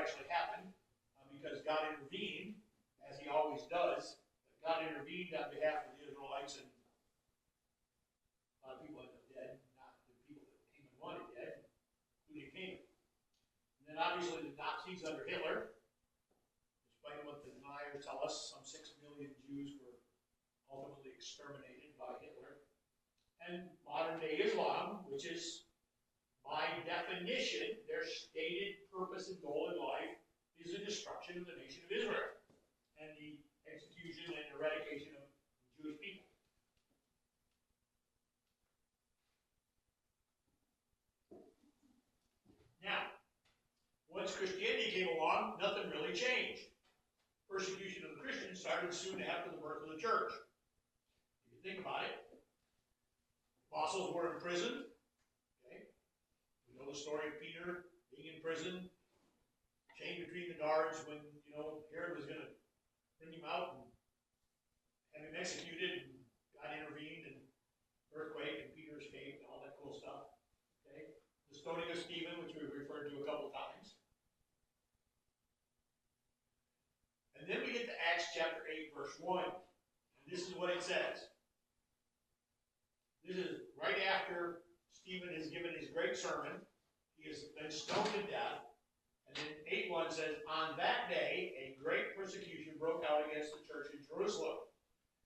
actually happened because God intervened, as he always does. God intervened on behalf of the Israelites, and a lot of people end up dead, not the people that Haman wanted dead, including Haman. And then obviously the Nazis under Hitler, despite what the deniers tell us, some 6 million Jews were ultimately exterminated by Hitler. And modern-day Islam, which is, by definition, their stated purpose and goal in life is the destruction of the nation of Israel and the execution and eradication of the Jewish people. Now, once Christianity came along, nothing really changed. Persecution of the Christians started soon after the birth of the church. If you think about it, apostles were imprisoned. Okay? We know the story of Peter being in prison, chained between the guards when, Herod was going to bring him out and have him executed, and God intervened, and earthquake, and Peter escaped, and all that cool stuff. Okay? The stoning of Stephen, which we've referred to a couple times. And then we get to Acts chapter 8, verse 1. And this is what it says. This is right after Stephen has given his great sermon. He has been stoned to death. And then 8:1 says, on that day, a great persecution broke out against the church in Jerusalem.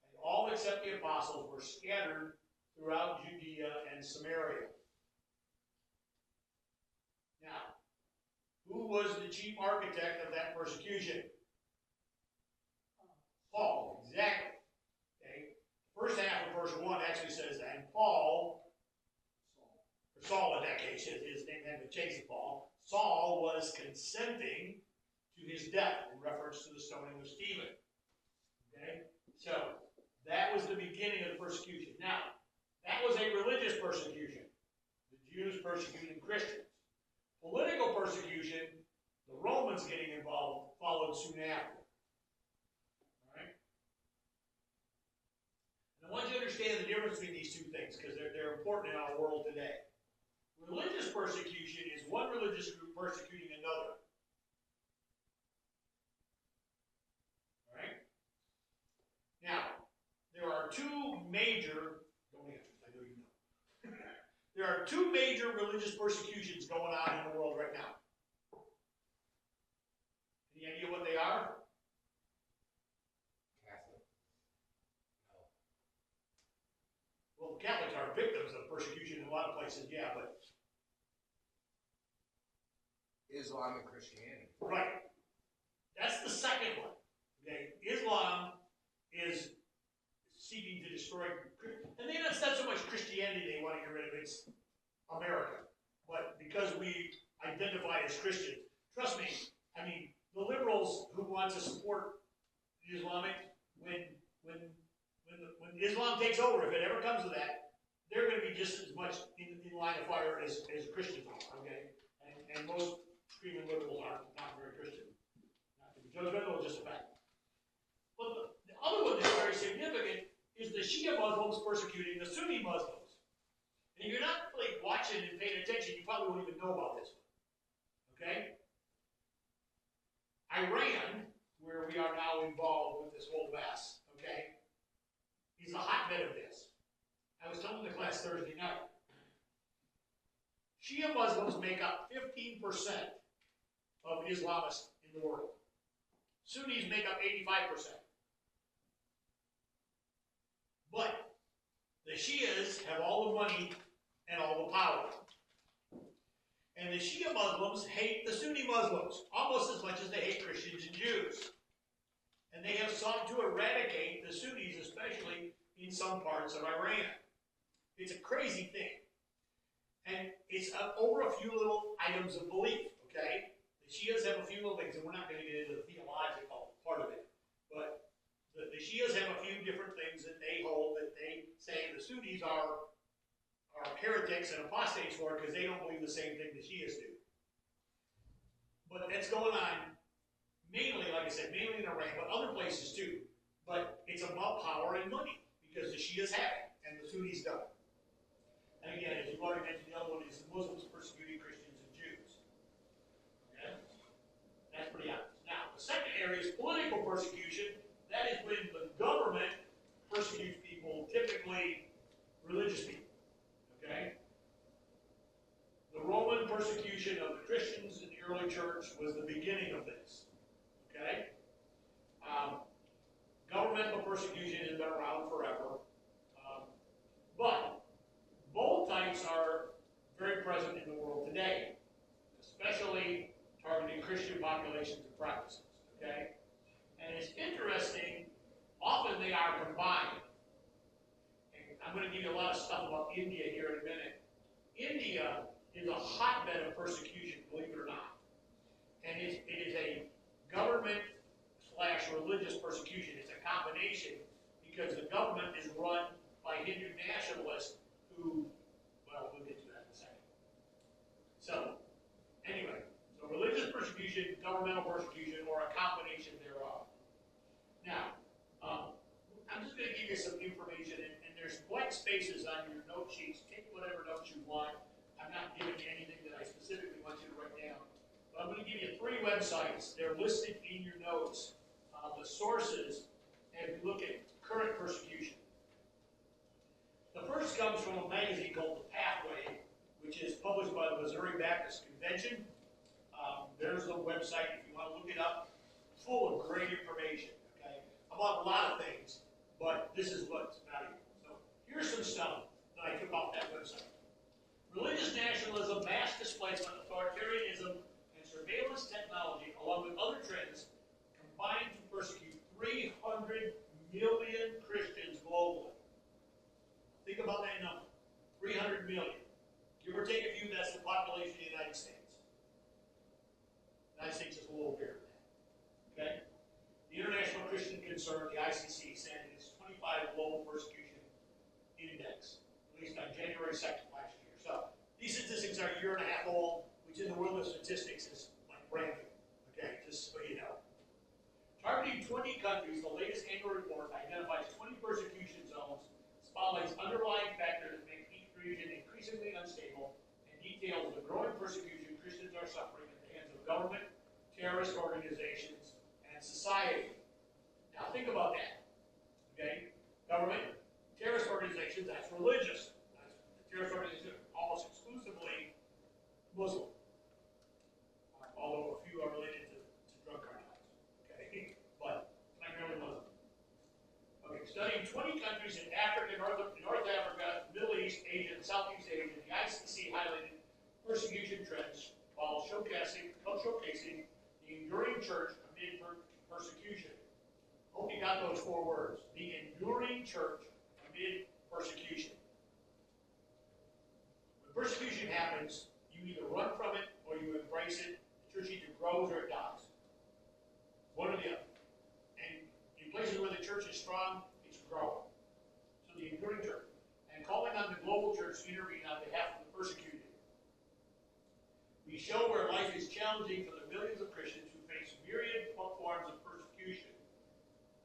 And all except the apostles were scattered throughout Judea and Samaria. Now, who was the chief architect of that persecution? Paul, exactly. Okay. First half of verse 1 actually says, and Paul, or Saul in that case, his name had been changed to Paul, Saul was consenting to his death in reference to the stoning of Stephen. Okay? So, that was the beginning of the persecution. Now, that was a religious persecution. The Jews persecuting Christians. Political persecution, the Romans getting involved, followed soon after. Alright? And I want you to understand the difference between these two things, because they're important in our world today. Religious persecution is one religious group persecuting another. Alright? Now, there are two major, don't answer, I know you know. There are two major religious persecutions going on in the world right now. Any idea what they are? Catholic. No. Well, Catholics are victims of persecution in a lot of places, yeah, but Islam and Christianity. right. That's the second one. Okay, Islam is seeking to destroy, and it's not so much Christianity they want to get rid of, it's America. But because we identify as Christians, trust me, I mean, the liberals who want to support the Islamic, when Islam takes over, if it ever comes to that, they're going to be just as much in line of fire as Christians are, okay? And most screaming liberals are not very Christian. Not to be judgmental, just a fact. But the other one that's very significant is the Shia Muslims persecuting the Sunni Muslims. And if you're not really watching and paying attention, you probably won't even know about this one. Okay? Iran, where we are now involved with this whole mess, okay, is a hotbed of this. I was telling the class Thursday night. Shia Muslims make up 15% of Islamists in the world. Sunnis make up 85%. But the Shias have all the money and all the power. And the Shia Muslims hate the Sunni Muslims almost as much as they hate Christians and Jews. And they have sought to eradicate the Sunnis, especially in some parts of Iran. It's a crazy thing. And it's over a few little items of belief, okay? The Shias have a few little things, and we're not going to get into the theological part of it. But the Shias have a few different things that they hold that they say the Sunnis are heretics and apostates for because they don't believe the same thing the Shias do. But that's going on mainly, like I said, mainly in Iran, but other places too. But it's about power and money because the Shias have it and the Sunnis don't. And again, as you've already mentioned, the other one is the Muslims persecuting Christians and Jews. Okay? there is political persecution. That is when the government persecutes people, typically religious people. Okay? The Roman persecution of the Christians in the early church was the beginning of this. Okay? Governmental persecution has been around forever. But both types are very present in the world today, especially targeting Christian populations and practices. Okay? And it's interesting, often they are combined. And I'm going to give you a lot of stuff about India here in a minute. India is a hotbed of persecution, believe it or not. And it is a government/religious persecution. It's a combination because the government is run by Hindu nationalists who, well, we'll get to that in a second. So, anyway, so religious persecution, governmental persecution, or a combination thereof. Now, I'm just going to give you some information, and there's blank spaces on your note sheets. Take whatever notes you want. I'm not giving you anything that I specifically want you to write down. But I'm going to give you 3 websites. They're listed in your notes. The sources, and if you look at current persecution. The first comes from a magazine called The Pathway, which is published by the Missouri Baptist Convention. There's the website if you want to look it up. Full of great information, okay, about a lot of things, but this is what's valuable. So here's some stuff that I took off that website. Religious nationalism, mass displacement, authoritarianism, and surveillance technology, along with other trends, combined to persecute 300 million Christians globally. Think about that number. 300 million. Give or take a few, that's the population of the United States. The United States is a little bigger than that. Okay? The International Christian Concern, the ICC, said in its 25 Global Persecution Index, released on January 2nd last year. So these statistics are a year and a half old, which in the world of statistics is like brand new. Okay, just so you know. Targeting 20 countries, the latest annual report identifies 20 persecution zones, spotlights underlying factors that make each region increasingly unstable, and details the growing persecution Christians are suffering at the hands of government, terrorist organizations, and society. Now think about that. Okay? Government, terrorist organizations, that's religious. That's the terrorist organizations are almost exclusively Muslim. Although a few are related to drug cartels. Okay? But primarily Muslim. Okay, studying 20 countries in Africa, North Africa, Middle East, Asia, and Southeast Asia, the ICC highlighted persecution trends while showcasing the enduring church amid persecution. Hope you got those 4 words. The enduring church amid persecution. When persecution happens, you either run from it or you embrace it. The church either grows or it dies. One or the other. And in places where the church is strong, it's growing. So the enduring church. And calling on the global church to intervene on behalf of the persecuted. We show where life is challenging for the millions of Christians who face myriad forms of persecution.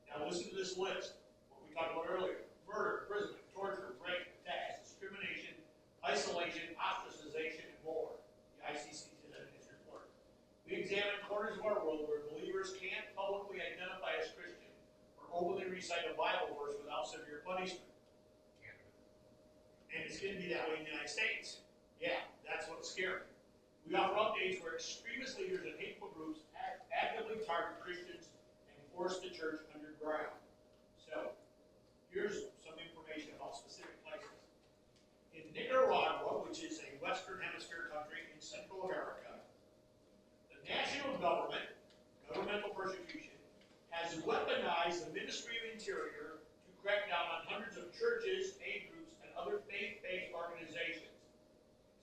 Now listen to this list. What we talked about earlier. Murder, imprisonment, torture, rape, attacks, discrimination, isolation, ostracization, and more. The ICC did that in its report. We examine corners of our world where believers can't publicly identify as Christian or openly recite a Bible verse without severe punishment. And it's going to be that way in the United States. Yeah, that's what's scary. We offer updates where extremist leaders and hateful groups actively target Christians and force the church underground. So, here's some information about specific places. In Nicaragua, which is a Western Hemisphere country in Central America, the national government, governmental persecution, has weaponized the Ministry of Interior to crack down on hundreds of churches, aid groups, and other faith-based organizations.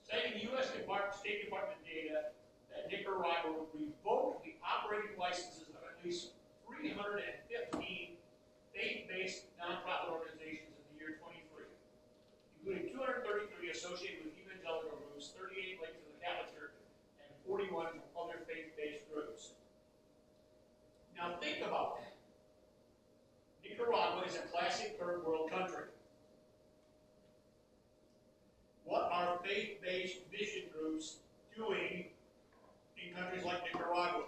Citing U.S. State Department data that Nicaragua revoked the operating licenses of at least 315 faith-based nonprofit organizations in the year 23, including 233 associated with evangelical groups, 38 linked to the Catholic Church, and 41 from other faith-based groups. Now think about that. Nicaragua is a classic third world country. What are faith-based mission groups doing in countries like Nicaragua?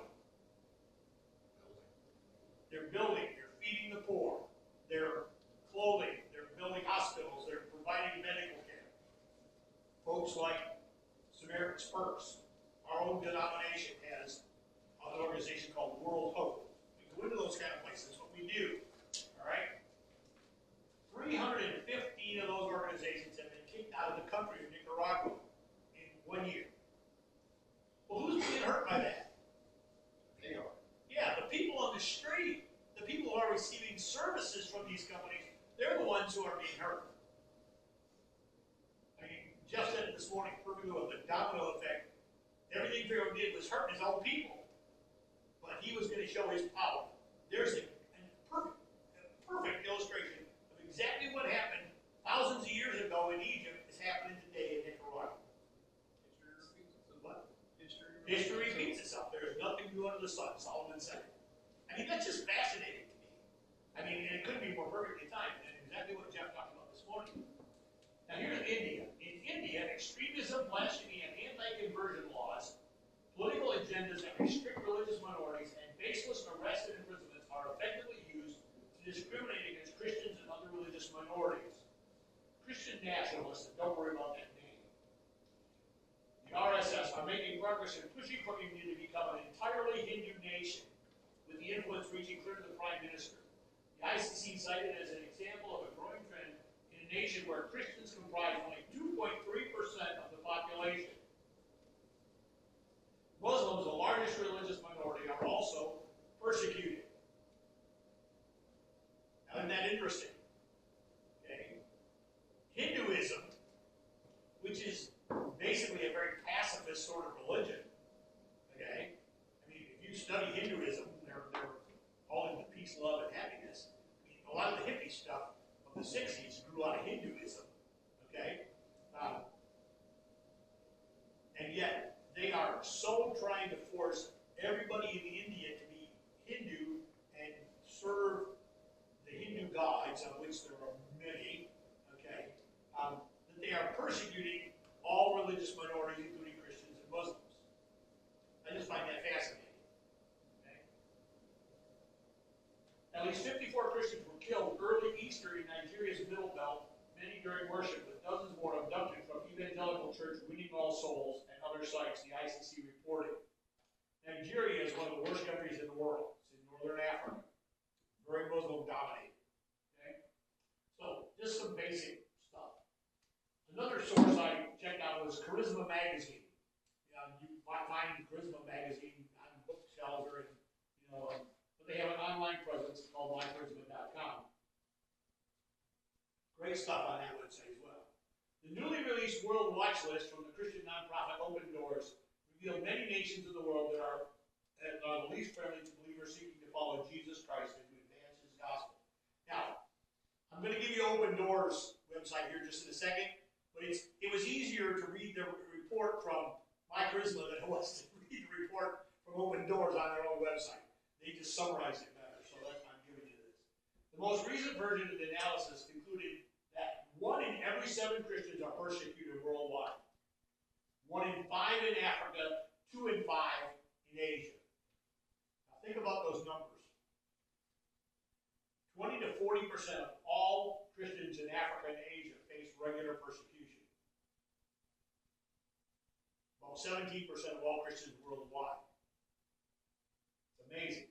ones who are being hurt. I mean, Jeff said it this morning, perfectly well, the domino effect. Everything Pharaoh did was hurt his own people. But he was going to show his power. There's a perfect illustration of exactly what happened thousands of years ago in Egypt is happening today in Nicaragua. History repeats itself. There is nothing new under the sun, Solomon said. I mean, that's just fascinating to me. I mean, and it couldn't be more perfectly timed, and exactly what Jeff talked about this morning. Now, here's India. In India, extremism, blasphemy, and anti-conversion laws, political agendas that restrict religious minorities, and baseless arrests and imprisonments are effectively used to discriminate against Christians and other religious minorities. Christian nationalists, and don't worry about that name, the RSS are making progress in pushing for India to become an entirely Hindu nation, with the influence reaching clear to the Prime Minister. The ICC cited as an example of a growing trend in a nation where Christians comprise only 2.3% of the population. Muslims, the largest religious minority, are also persecuted. Now, isn't that interesting? Okay. Hinduism, which is basically a very pacifist sort of religion, okay? I mean, if you study Hinduism, they're all into peace, love, and happiness. I mean, a lot of the hippie stuff of the 60s grew out of Hinduism, okay? And yet, they are so trying to force everybody in India to be Hindu and serve the Hindu gods, of which there are many, okay, that they are persecuting all religious minorities, including Christians and Muslims. I just find that fascinating. Okay? At least 54 Christians were killed early Easter in Nigeria's Middle Belt, many during worship, with dozens more abducted from evangelical church Winning All Souls and other sites, the ICC reported. Nigeria is one of the worst countries in the world. It's in northern Africa. Very Muslim dominated. Okay? So, just some basic stuff. Another source I checked out was Charisma Magazine. You find Charisma Magazine on bookshelves or, but they have an online presence called mycharisma.com. Great stuff on that website as well. The newly released World Watch List from the Christian nonprofit Open Doors revealed many nations of the world that are the least friendly to believers seeking to follow Jesus Christ and to advance his gospel. Now, I'm going to give you Open Doors website here just in a second, but it was easier to read the report from My Charisma than it was to read the report from Open Doors on their own website. They just summarized it better, so that's why I'm giving you this. The most recent version of the analysis concluded that 1 in every 7 Christians are persecuted worldwide. 1 in 5 in Africa, 2 in 5 in Asia. Now think about those numbers. 20 to 40% of all Christians in Africa and Asia face regular persecution. About 17% of all Christians worldwide. It's amazing.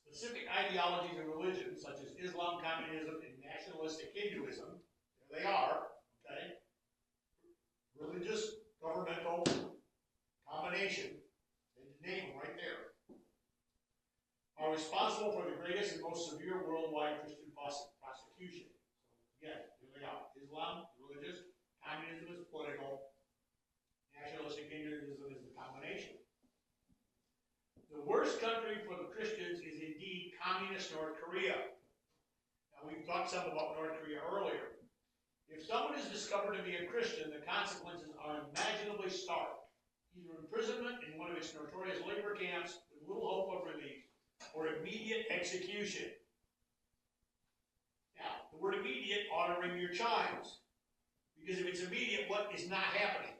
Specific ideologies and religions, such as Islam, communism, and nationalistic Hinduism, there they are, okay? Religious, governmental combination, they name them right there, are responsible for the greatest and most severe worldwide Christian prosecution. So again, here they are. Islam, religious, communism is political, nationalistic Hinduism is the combination. The worst country for the Christians is indeed communist North Korea. Now, we've talked some about North Korea earlier. If someone is discovered to be a Christian, the consequences are unimaginably stark. Either imprisonment in one of its notorious labor camps with little hope of release, or immediate execution. Now, the word immediate ought to ring your chimes. Because if it's immediate, what is not happening?